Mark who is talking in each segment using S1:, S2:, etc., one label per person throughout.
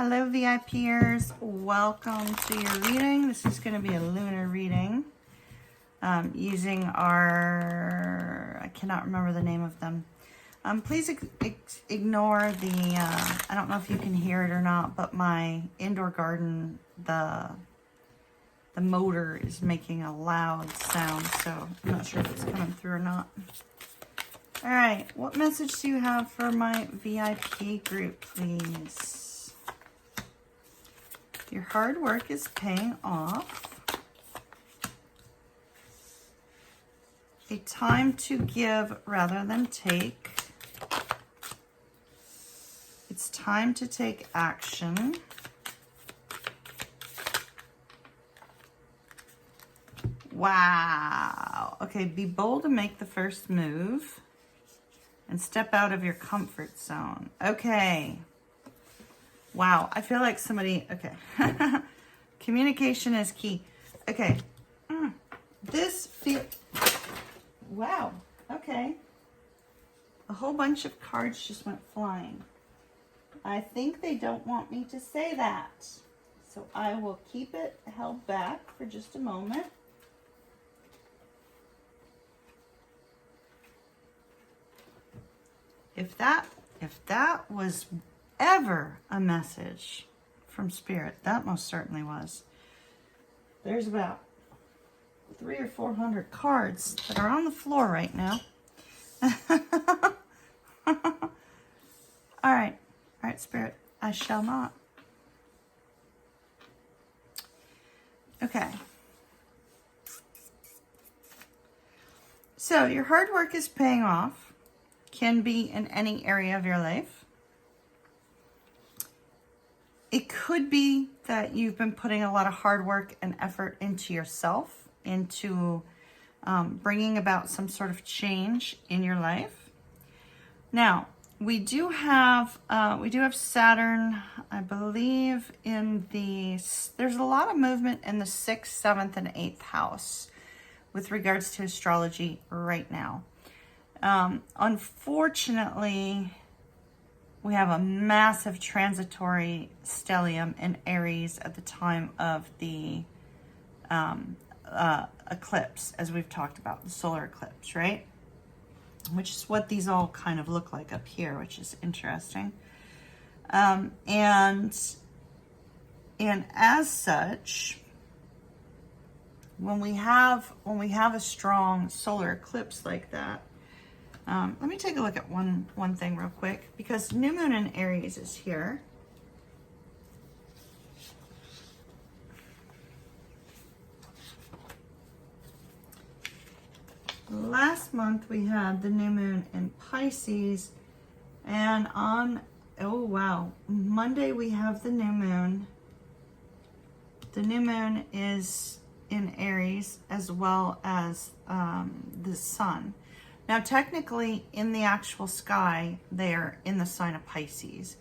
S1: Hello VIPers, welcome to your reading. This is going to be a lunar reading using our, I cannot remember the name of them. Please ignore the, I don't know if you can hear it or not, but my indoor garden, the motor is making a loud sound, so I'm not sure if it's coming through or not. All right, what message do you have for my VIP group, please? Your hard work is paying off. A time to give rather than take. It's time to take action. Wow. Okay, be bold to make the first move. And step out of your comfort zone. Okay. Wow. I feel like somebody, okay. Communication is key. Okay. This feel, wow. Okay. A whole bunch of cards just went flying. I think they don't want me to say that. So I will keep it held back for just a moment. If that was ever a message from Spirit, that most certainly was. There's about 300 or 400 cards that are on the floor right now. All right, Spirit, I shall not. Okay. So your hard work is paying off. Can be in any area of your life. It could be that you've been putting a lot of hard work and effort into yourself, into bringing about some sort of change in your life. Now, we do have Saturn, I believe, in there's a lot of movement in the 6th, 7th, and 8th house with regards to astrology right now. Unfortunately, we have a massive transitory stellium in Aries at the time of the eclipse, as we've talked about, the solar eclipse, right? Which is what these all kind of look like up here, which is interesting. And as such, when we have a strong solar eclipse like that, let me take a look at one thing real quick, because new moon in Aries is here. Last month we had the new moon in Pisces, and on, oh wow, Monday we have the new moon. The new moon is in Aries as well as the sun. Now, technically, in the actual sky, they are in the sign of Pisces.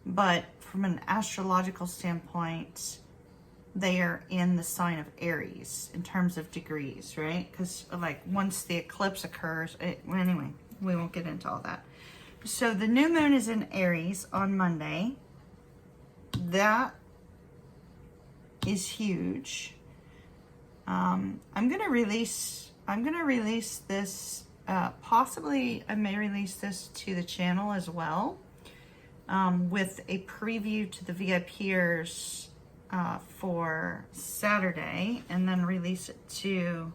S1: But from an astrological standpoint, they are in the sign of Aries in terms of degrees, right? Because, like, once the eclipse occurs, well, anyway, we won't get into all that. So the new moon is in Aries on Monday. That is huge. I'm gonna release this. Possibly I may release this to the channel as well, with a preview to the VIPers for Saturday, and then release it to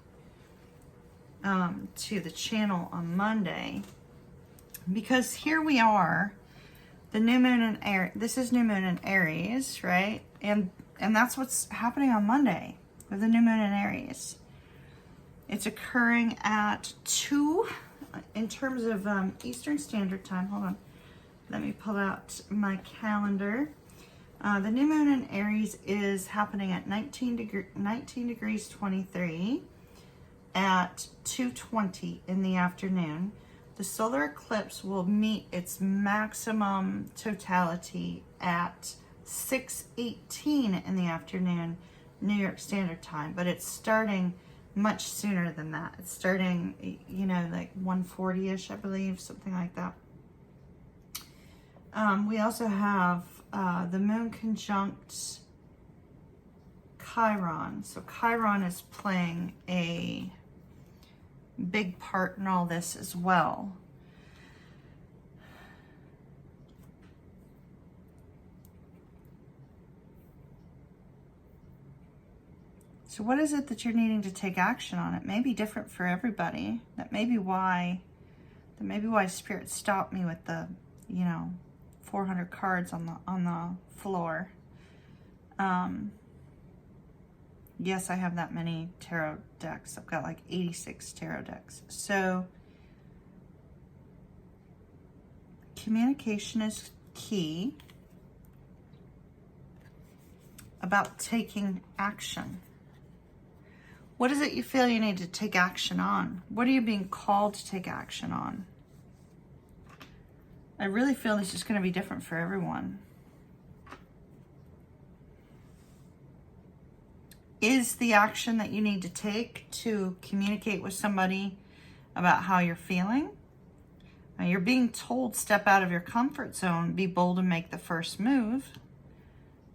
S1: the channel on Monday, because here we are, the new moon in Aries. This is new moon in Aries, right? And that's what's happening on Monday with the new moon in Aries. It's occurring at 2 in terms of Eastern Standard Time. Hold on. Let me pull out my calendar. The new moon in Aries is happening at 19 degrees 23 at 2:20 in the afternoon. The solar eclipse will meet its maximum totality at 6:18 in the afternoon, New York Standard Time, but it's starting much sooner than that. It's starting, you know, like 1:40-ish, I believe, something like that. We also have the moon conjunct Chiron. So Chiron is playing a big part in all this as well. So what is it that you're needing to take action on? It may be different for everybody. That may be why Spirit stopped me with the, 400 cards on the floor. Yes, I have that many tarot decks. I've got like 86 tarot decks. So communication is key about taking action. What is it you feel you need to take action on? What are you being called to take action on? I really feel this is going to be different for everyone. Is the action that you need to take to communicate with somebody about how you're feeling? Now you're being told, step out of your comfort zone, be bold and make the first move.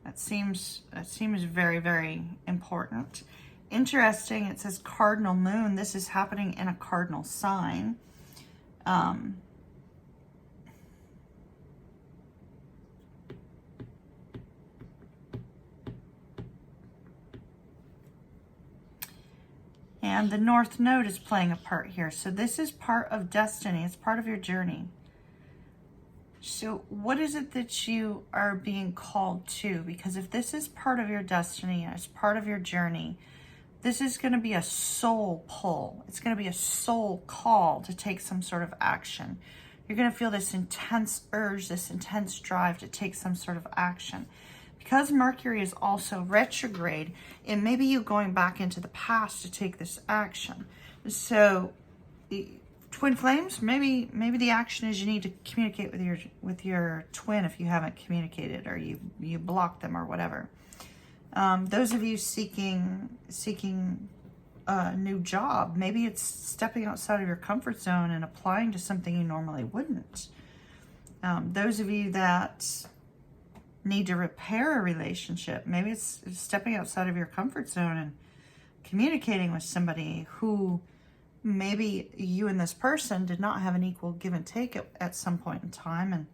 S1: That seems very, very important. Interesting, it says cardinal moon. This is happening in a cardinal sign. And the North Node is playing a part here. So this is part of destiny. It's part of your journey. So what is it that you are being called to? Because if this is part of your destiny, as part of your journey, this is going to be a soul pull. It's going to be a soul call to take some sort of action. You're going to feel this intense urge, this intense drive to take some sort of action. Because Mercury is also retrograde, it may be you going back into the past to take this action. So, twin flames, maybe the action is you need to communicate with your twin if you haven't communicated, or you block them or whatever. Those of you seeking a new job, maybe it's stepping outside of your comfort zone and applying to something you normally wouldn't. Those of you that need to repair a relationship, maybe it's stepping outside of your comfort zone and communicating with somebody who maybe you and this person did not have an equal give and take at some point in time, and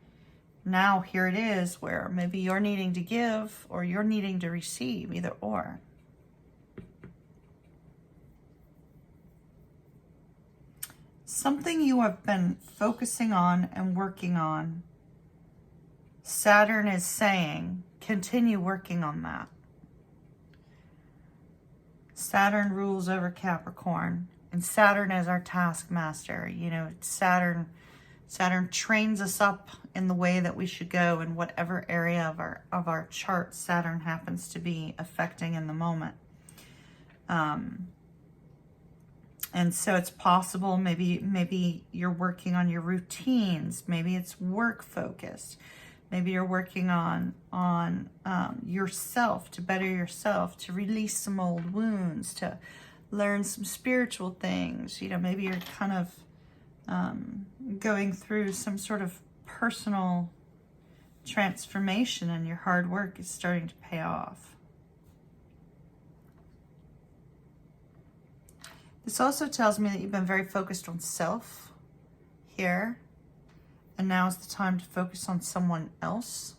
S1: now here it is where maybe you're needing to give or you're needing to receive, either or. Something you have been focusing on and working on, Saturn is saying, continue working on that. Saturn rules over Capricorn, and Saturn is our taskmaster. Saturn trains us up in the way that we should go in whatever area of our chart Saturn happens to be affecting in the moment. And so it's possible maybe you're working on your routines. Maybe it's work focused. Maybe you're working on yourself, to better yourself, to release some old wounds, to learn some spiritual things. Maybe you're kind of going through some sort of personal transformation and your hard work is starting to pay off. This also tells me that you've been very focused on self here. And now is the time to focus on someone else.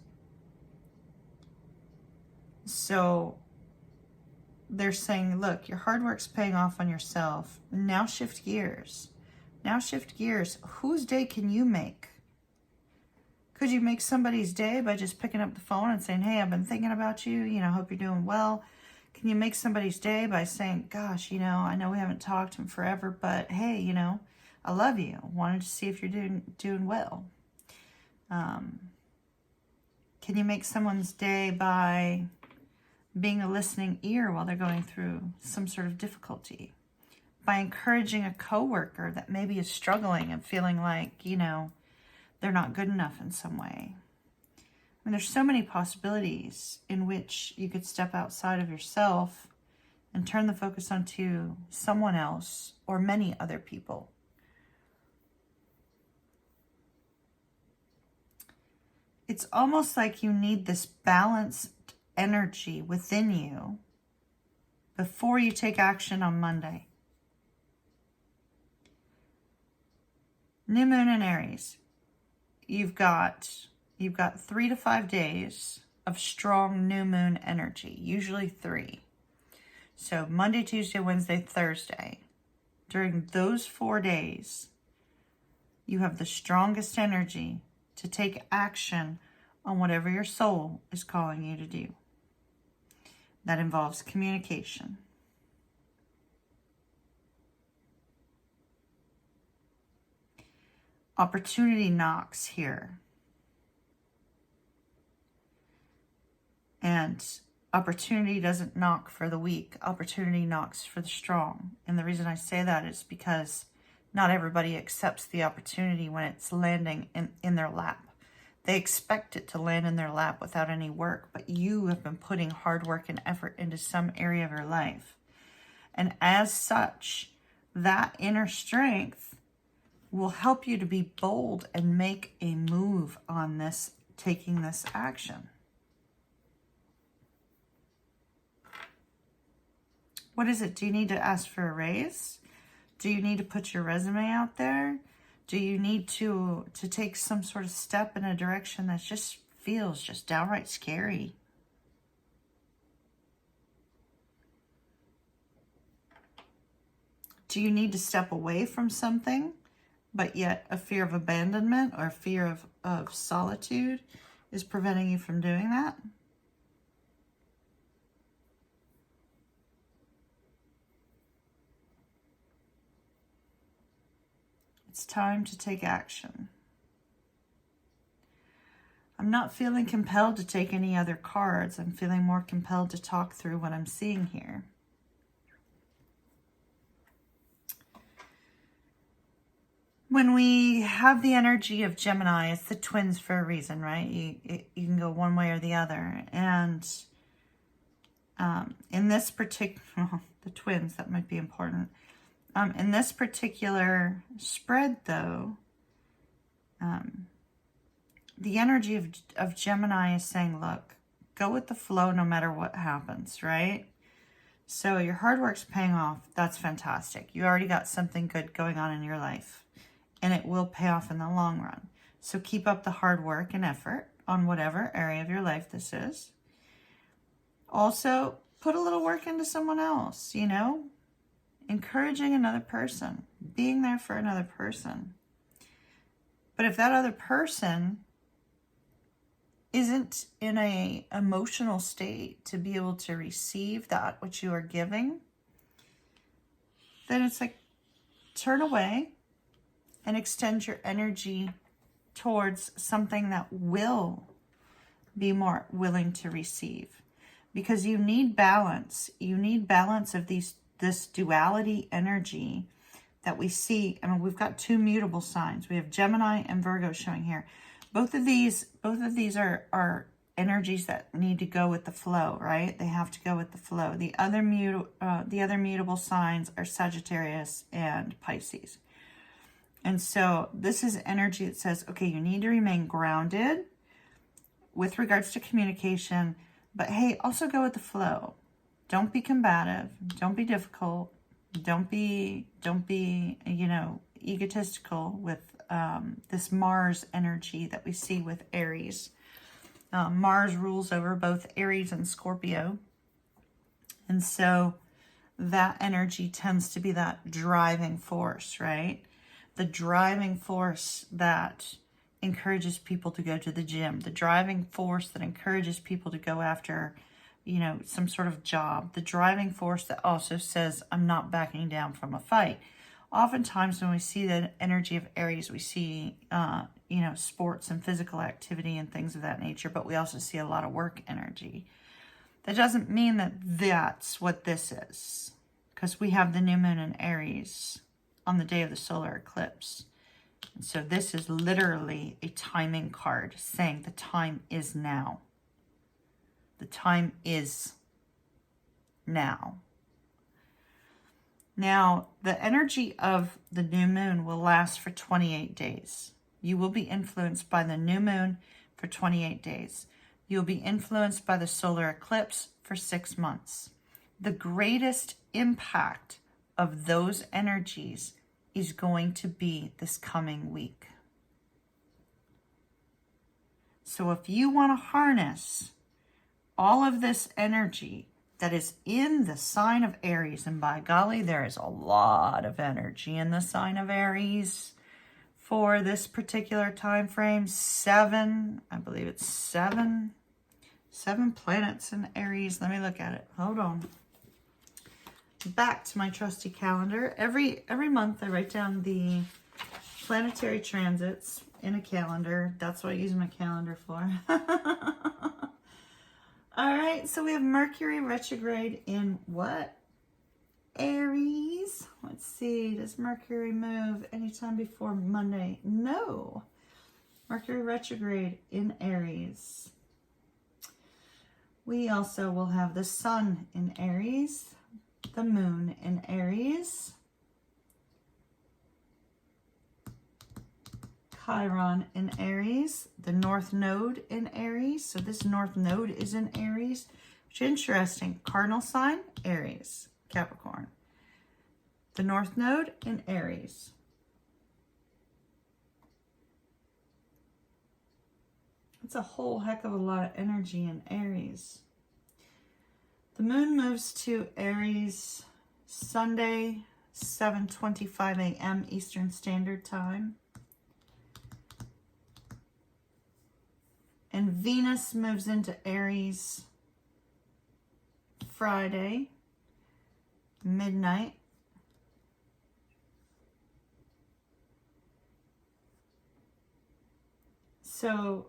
S1: So they're saying, look, your hard work's paying off on yourself. Now shift gears. Whose day can you make? Could you make somebody's day by just picking up the phone and saying, hey, I've been thinking about you. Hope you're doing well. Can you make somebody's day by saying, gosh, I know we haven't talked in forever, but hey, I love you. Wanted to see if you're doing well. Can you make someone's day by being a listening ear while they're going through some sort of difficulty? By encouraging a coworker that maybe is struggling and feeling like, they're not good enough in some way. There's so many possibilities in which you could step outside of yourself and turn the focus onto someone else or many other people. It's almost like you need this balanced energy within you before you take action on Monday. New moon in Aries. You've got 3 to 5 days of strong new moon energy, usually 3. So Monday, Tuesday, Wednesday, Thursday. During those 4 days, you have the strongest energy to take action on whatever your soul is calling you to do. That involves communication. Opportunity knocks here. And opportunity doesn't knock for the weak. Opportunity knocks for the strong. And the reason I say that is because not everybody accepts the opportunity when it's landing in their lap. They expect it to land in their lap without any work, but you have been putting hard work and effort into some area of your life. And as such, that inner strength will help you to be bold and make a move on this, taking this action. What is it? Do you need to ask for a raise? Do you need to put your resume out there? Do you need to take some sort of step in a direction that just feels just downright scary? Do you need to step away from something, but yet a fear of abandonment or a fear of solitude is preventing you from doing that? It's time to take action. I'm not feeling compelled to take any other cards. I'm feeling more compelled to talk through what I'm seeing here. When we have the energy of Gemini, it's the twins for a reason, right? You can go one way or the other. And in this particular, the twins, that might be important. In this particular spread, though, the energy of Gemini is saying, look, go with the flow no matter what happens, right? So your hard work's paying off. That's fantastic. You already got something good going on in your life, and it will pay off in the long run. So keep up the hard work and effort on whatever area of your life this is. Also, put a little work into someone else, you know? Encouraging another person, being there for another person. But if that other person isn't in a emotional state to be able to receive that which you are giving, then it's like, turn away and extend your energy towards something that will be more willing to receive. Because you need balance. You need balance of this duality energy that we see. I mean, we've got 2 mutable signs. We have Gemini and Virgo showing here. Both of these are energies that need to go with the flow, right? They have to go with the flow. The other mutable signs are Sagittarius and Pisces. And so this is energy that says, okay, you need to remain grounded with regards to communication, but hey, also go with the flow. Don't be combative. Don't be difficult. Don't be, egotistical with this Mars energy that we see with Aries. Mars rules over both Aries and Scorpio. And so that energy tends to be that driving force, right? The driving force that encourages people to go to the gym. The driving force that encourages people to go after some sort of job. The driving force that also says, I'm not backing down from a fight. Oftentimes when we see the energy of Aries, we see, sports and physical activity and things of that nature, but we also see a lot of work energy. That doesn't mean that that's what this is, because we have the new moon in Aries on the day of the solar eclipse. And so this is literally a timing card saying the time is now. The time is now. Now, the energy of the new moon will last for 28 days. You will be influenced by the new moon for 28 days. You'll be influenced by the solar eclipse for 6 months. The greatest impact of those energies is going to be this coming week. So if you want to harness all of this energy that is in the sign of Aries, and by golly, there is a lot of energy in the sign of Aries for this particular time frame. I believe it's seven planets in Aries. Let me look at it. Hold on. Back to my trusty calendar. Every month I write down the planetary transits in a calendar. That's what I use my calendar for. All right, so we have Mercury retrograde in what? Aries. Let's see, does Mercury move anytime before Monday? No. Mercury retrograde in Aries. We also will have the Sun in Aries, the Moon in Aries, Chiron in Aries, the North Node in Aries. So this North Node is in Aries, which is interesting. Cardinal sign, Aries, Capricorn. The North Node in Aries. It's a whole heck of a lot of energy in Aries. The moon moves to Aries Sunday, 7:25 a.m. Eastern Standard Time. And Venus moves into Aries Friday, midnight. So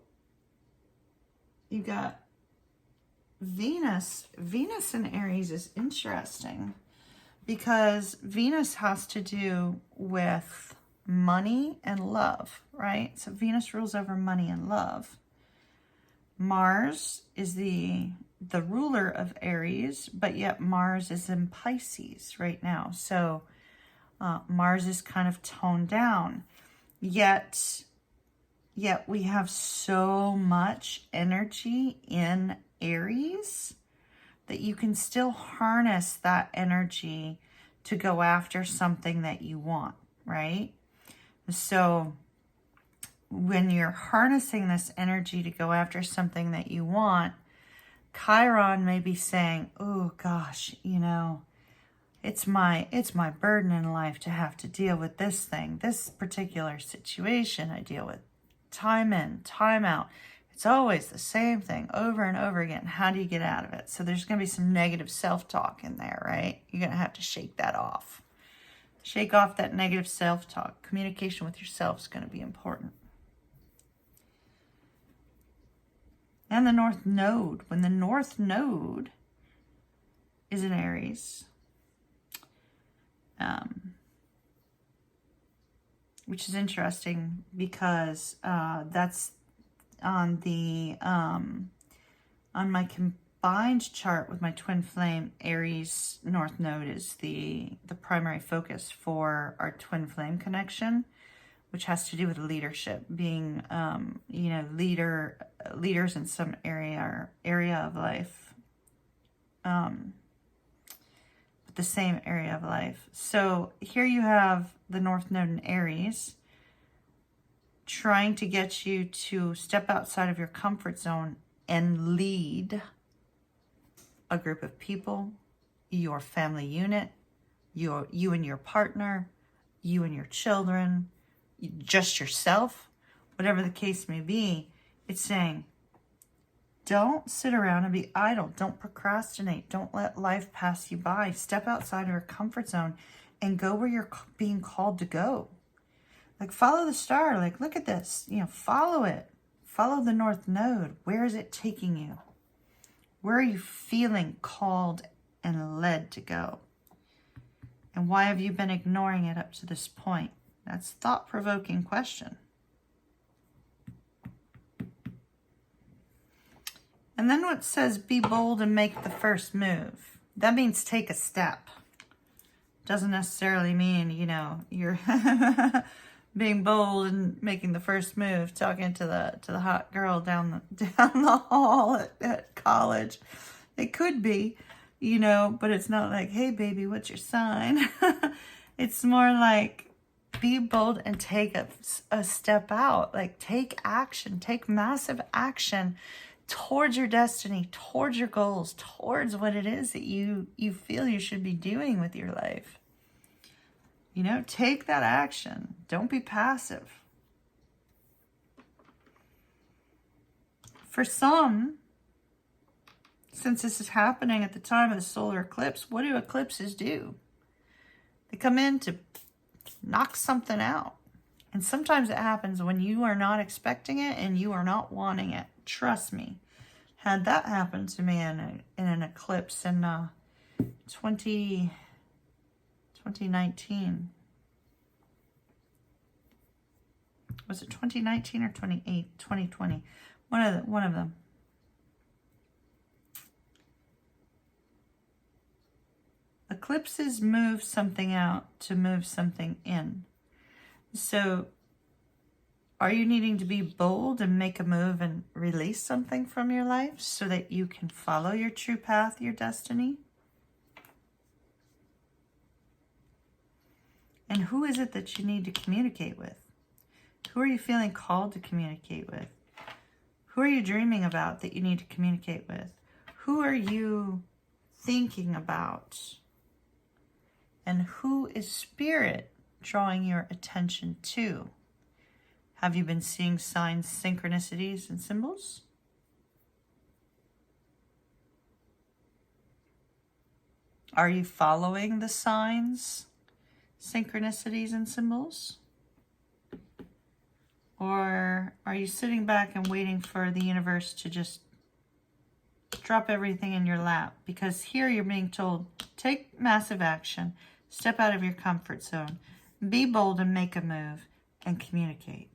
S1: you got Venus in Aries is interesting because Venus has to do with money and love, right? So Venus rules over money and love. Mars is the ruler of Aries, but yet Mars is in Pisces right now. So Mars is kind of toned down. Yet we have so much energy in Aries that you can still harness that energy to go after something that you want, right? So when you're harnessing this energy to go after something that you want, Chiron may be saying, oh gosh, it's my burden in life to have to deal with this thing, this particular situation I deal with time in, time out. It's always the same thing over and over again. How do you get out of it? So there's going to be some negative self-talk in there, right? You're going to have to shake that off. Shake off that negative self-talk. Communication with yourself is going to be important. And the North Node. When the North Node is in Aries, which is interesting because that's on the on my combined chart with my twin flame. Aries North Node is the primary focus for our twin flame connection, which has to do with leadership, being leaders in some area of life, but the same area of life. So here you have the North Node in Aries trying to get you to step outside of your comfort zone and lead a group of people, your family unit, you and your partner, you and your children, just yourself, whatever the case may be. It's saying, don't sit around and be idle. Don't procrastinate. Don't let life pass you by. Step outside of your comfort zone and go where you're being called to go. Like, follow the star. Like, look at this. Follow it. Follow the North Node. Where is it taking you? Where are you feeling called and led to go? And why have you been ignoring it up to this point? That's a thought-provoking question. And then what says, be bold and make the first move. That means take a step. Doesn't necessarily mean, you're being bold and making the first move, talking to the hot girl down the hall at college. It could be, you know, but it's not like, hey baby, what's your sign? It's more like, be bold and take a step out. Like, take action, take massive action towards your destiny, towards your goals, towards what it is that you feel you should be doing with your life. You know, take that action. Don't be passive. For some, since this is happening at the time of the solar eclipse, what do eclipses do? They come in to knock something out. And sometimes it happens when you are not expecting it and you are not wanting it. Trust me. Had that happen to me in an eclipse in 2019. Was it 2019 or 2020? One of them. Eclipses move something out to move something in. So are you needing to be bold and make a move and release something from your life so that you can follow your true path, your destiny? And who is it that you need to communicate with? Who are you feeling called to communicate with? Who are you dreaming about that you need to communicate with? Who are you thinking about? And who is Spirit drawing your attention to? Have you been seeing signs, synchronicities, and symbols? Are you following the signs, synchronicities, and symbols? Or are you sitting back and waiting for the universe to just drop everything in your lap? Because here you're being told, take massive action, step out of your comfort zone, be bold and make a move, and communicate.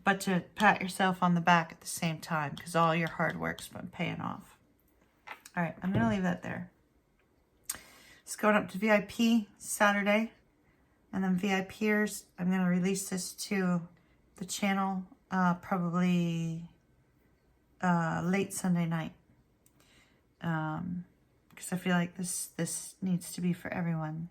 S1: But to pat yourself on the back at the same time, because all your hard work's been paying off. All right, I'm going to leave that there. It's going up to VIP Saturday. And then VIPers, I'm going to release this to the channel probably late Sunday night. Because I feel like this needs to be for everyone.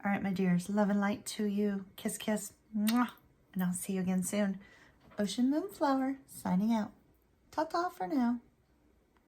S1: All right, my dears. Love and light to you. Kiss, kiss. Mwah. And I'll see you again soon. Ocean Moonflower signing out. Ta-ta for now.